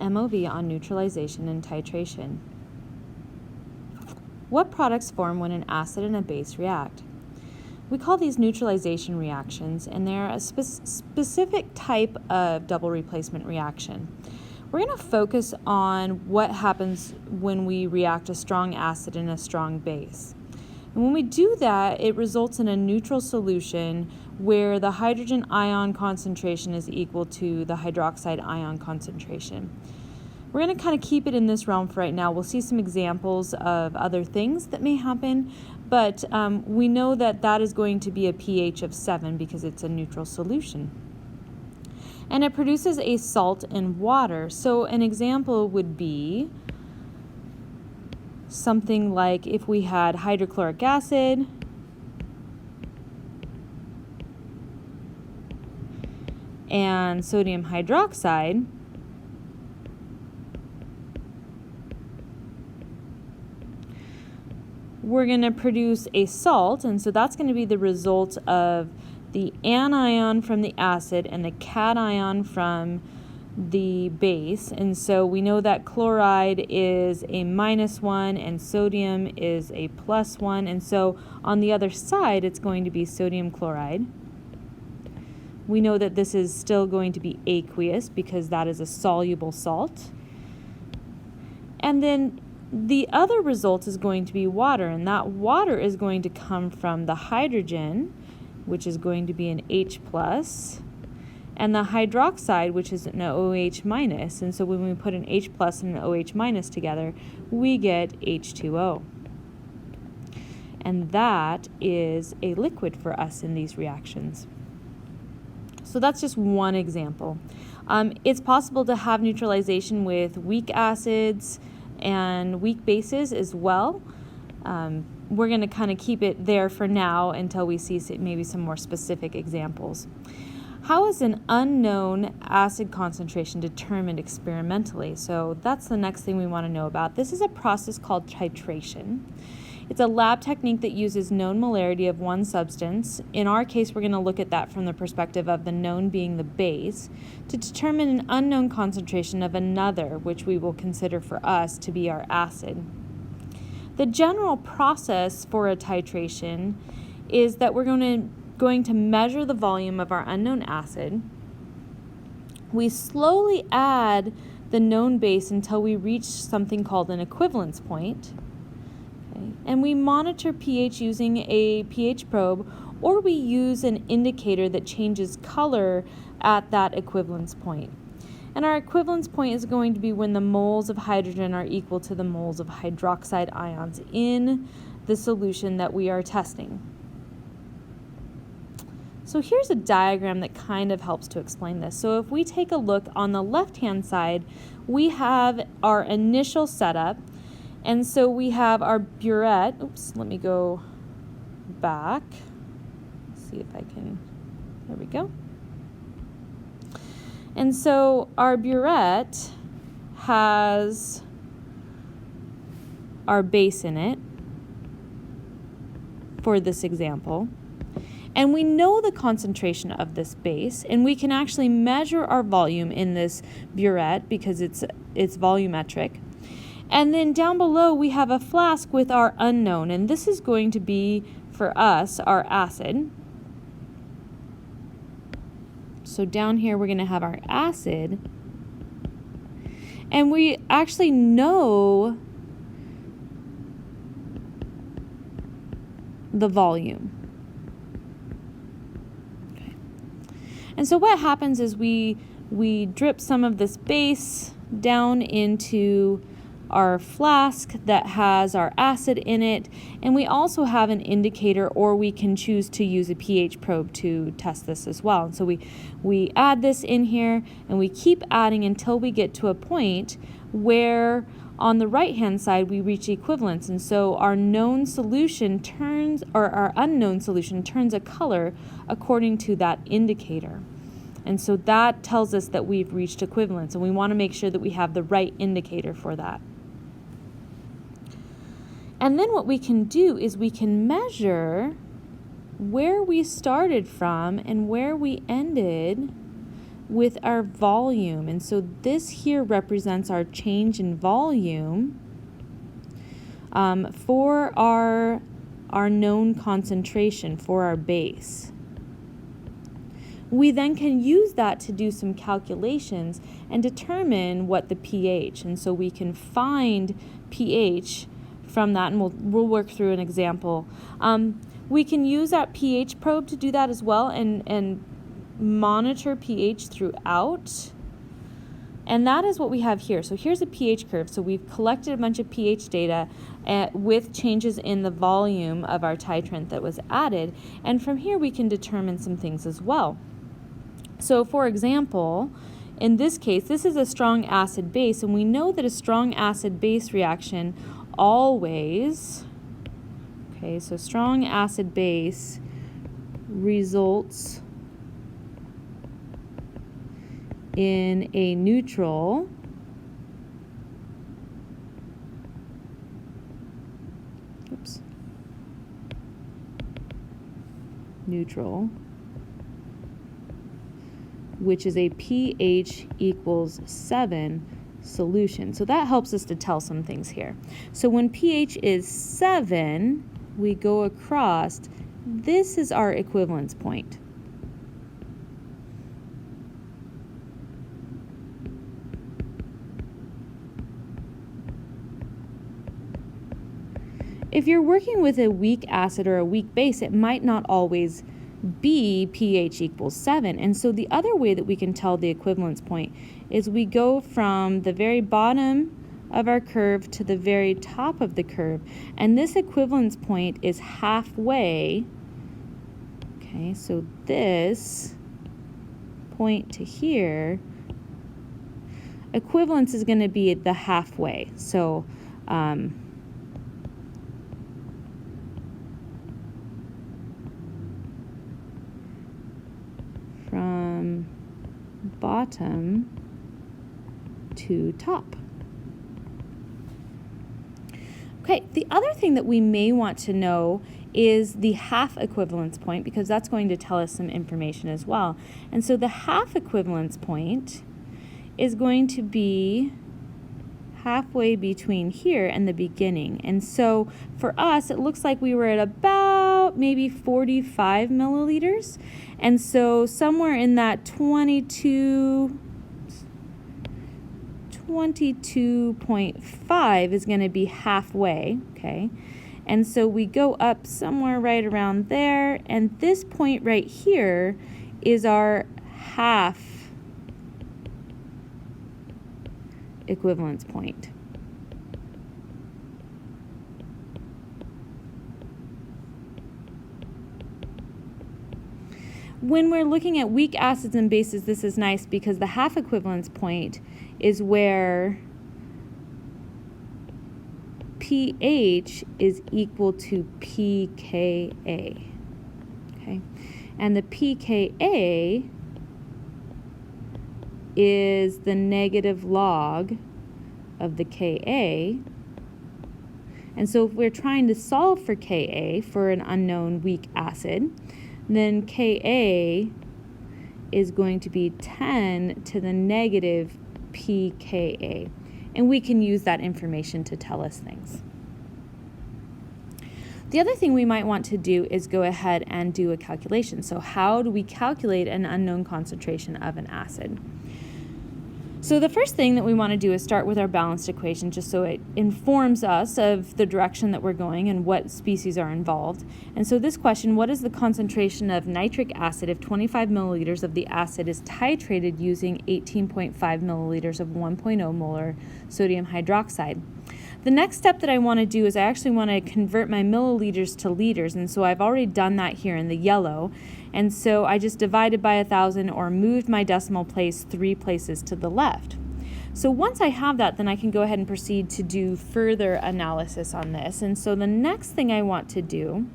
MOV on neutralization and titration. What products form when an acid and a base react? We call these neutralization reactions, and they're a specific type of double replacement reaction. We're going to focus on what happens when we react a strong acid and a strong base. And when we do that, it results in a neutral solution where the hydrogen ion concentration is equal to the hydroxide ion concentration. We're going to kind of keep it in this realm for right now. We'll see some examples of other things that may happen, but we know that that is going to be a pH of 7 because it's a neutral solution. And it produces a salt and water. So an example would be something like if we had hydrochloric acid and sodium hydroxide, we're going to produce a salt, and so that's going to be the result of the anion from the acid and the cation from the base. And so we know that chloride is a -1 and sodium is a +1, and so on the other side it's going to be sodium chloride. We know that this is still going to be aqueous because that is a soluble salt. And then the other result is going to be water, and that water is going to come from the hydrogen, which is going to be an H+, and the hydroxide, which is an OH-. And so when we put an H+ and an OH- together, we get H2O. And that is a liquid for us in these reactions. So that's just one example. It's possible to have neutralization with weak acids and weak bases as well. We're going to kind of keep it there for now until we see maybe some more specific examples. How is an unknown acid concentration determined experimentally? So that's the next thing we want to know about. This is a process called titration. It's a lab technique that uses known molarity of one substance. In our case, we're going to look at that from the perspective of the known being the base, to determine an unknown concentration of another, which we will consider for us to be our acid. The general process for a titration is that we're going to measure the volume of our unknown acid. We slowly add the known base until we reach something called an equivalence point. And we monitor pH using a pH probe, or we use an indicator that changes color at that equivalence point. And our equivalence point is going to be when the moles of hydrogen are equal to the moles of hydroxide ions in the solution that we are testing. So here's a diagram that kind of helps to explain this. So if we take a look on the left-hand side, we have our initial setup. And so we have our burette. Oops, let me go back. See if I can, there we go. And so our burette has our base in it for this example. And we know the concentration of this base, and we can actually measure our volume in this burette because it's volumetric. And then down below we have a flask with our unknown, and this is going to be, for us, our acid. So down here we're going to have our acid, and we actually know the volume. Okay. And so what happens is we drip some of this base down into our flask that has our acid in it, and we also have an indicator, or we can choose to use a pH probe to test this as well. And so we add this in here, and we keep adding until we get to a point where on the right hand side we reach equivalence, and so our known solution turns, or our unknown solution turns a color according to that indicator. And so that tells us that we've reached equivalence, and we want to make sure that we have the right indicator for that. And then what we can do is we can measure where we started from and where we ended with our volume. And so this here represents our change in volume for our known concentration for our base. We then can use that to do some calculations and determine what the pH. And so we can find pH from that, and we'll work through an example. We can use that pH probe to do that as well and monitor pH throughout. And that is what we have here. So here's a pH curve. So we've collected a bunch of pH data with changes in the volume of our titrant that was added. And from here we can determine some things as well. So for example, in this case, this is a strong acid base, and we know that a strong acid base reaction always, okay, so strong acid base results in a neutral which is a pH equals 7 solution. So that helps us to tell some things here. So when pH is 7, we go across, this is our equivalence point. If you're working with a weak acid or a weak base, it might not always be pH equals 7. And so the other way that we can tell the equivalence point is we go from the very bottom of our curve to the very top of the curve. And this equivalence point is halfway. Okay, so this point to here, equivalence is going to be at the halfway. So from bottom to top. Okay, the other thing that we may want to know is the half equivalence point, because that's going to tell us some information as well. And so the half equivalence point is going to be halfway between here and the beginning. And so for us, it looks like we were at about maybe 45 milliliters. And so somewhere in that 22.5 is going to be halfway, okay? And so we go up somewhere right around there, and this point right here is our half equivalence point. When we're looking at weak acids and bases, this is nice because the half equivalence point is where pH is equal to pKa, okay? And the pKa is the negative log of the Ka. And so if we're trying to solve for Ka, for an unknown weak acid, then Ka is going to be 10 to the negative pKa. And we can use that information to tell us things. The other thing we might want to do is go ahead and do a calculation. So how do we calculate an unknown concentration of an acid? So the first thing that we want to do is start with our balanced equation, just so it informs us of the direction that we're going and what species are involved. And so this question, what is the concentration of nitric acid if 25 milliliters of the acid is titrated using 18.5 milliliters of 1.0 molar sodium hydroxide? The next step that I want to do is I actually want to convert my milliliters to liters, and so I've already done that here in the yellow. And so I just divided by 1,000 or moved my decimal place 3 places to the left. So once I have that, then I can go ahead and proceed to do further analysis on this. And so the next thing I want to do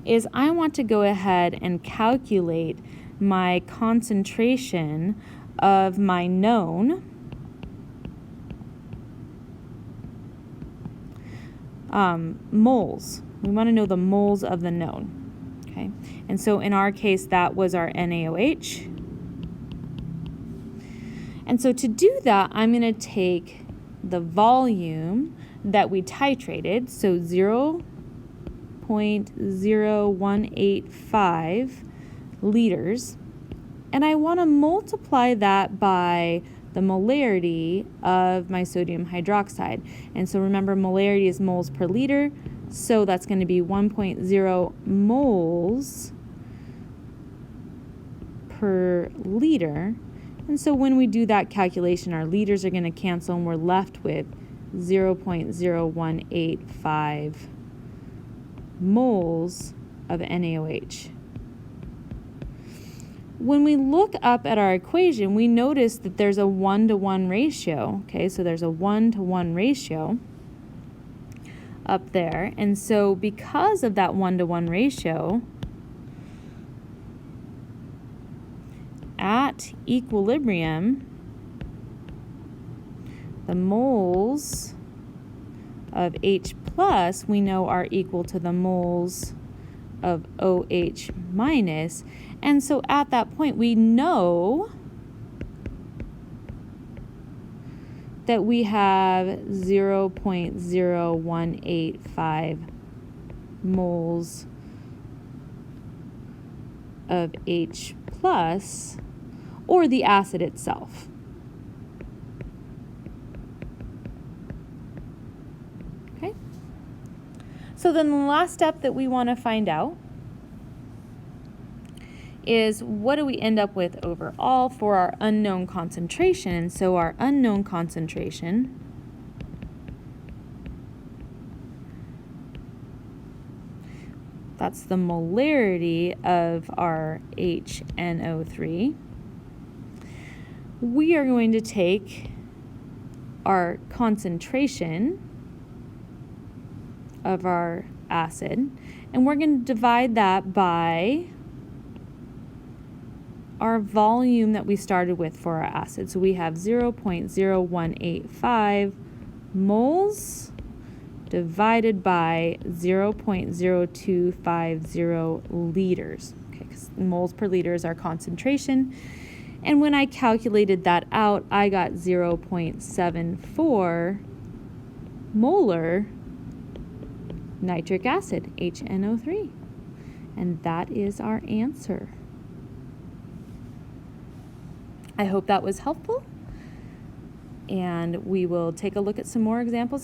is I want to go ahead and calculate my concentration of my known moles. We want to know the moles of the known. Okay, and so in our case, that was our NaOH. And so to do that, I'm going to take the volume that we titrated, so 0.0185 liters, and I want to multiply that by the molarity of my sodium hydroxide. And so remember, molarity is moles per liter, so that's going to be 1.0 moles per liter. And so when we do that calculation, our liters are going to cancel and we're left with 0.0185 moles of NaOH. When we look up at our equation, we notice that there's a 1-to-1 ratio. Okay, so there's a 1-to-1 ratio up there. And so because of that 1-to-1 ratio, at equilibrium, the moles of H plus we know are equal to the moles of OH minus. And so at that point, we know that we have 0.0185 moles of H plus, or the acid itself. Okay? So then the last step that we want to find out is what do we end up with overall for our unknown concentration. And so our unknown concentration that's the molarity of our HNO3. We are going to take our concentration of our acid and we're going to divide that by our volume that we started with for our acid. So we have 0.0185 moles divided by 0.0250 liters. Okay, because moles per liter is our concentration. And when I calculated that out, I got 0.74 molar nitric acid, HNO3. And that is our answer. I hope that was helpful, and we will take a look at some more examples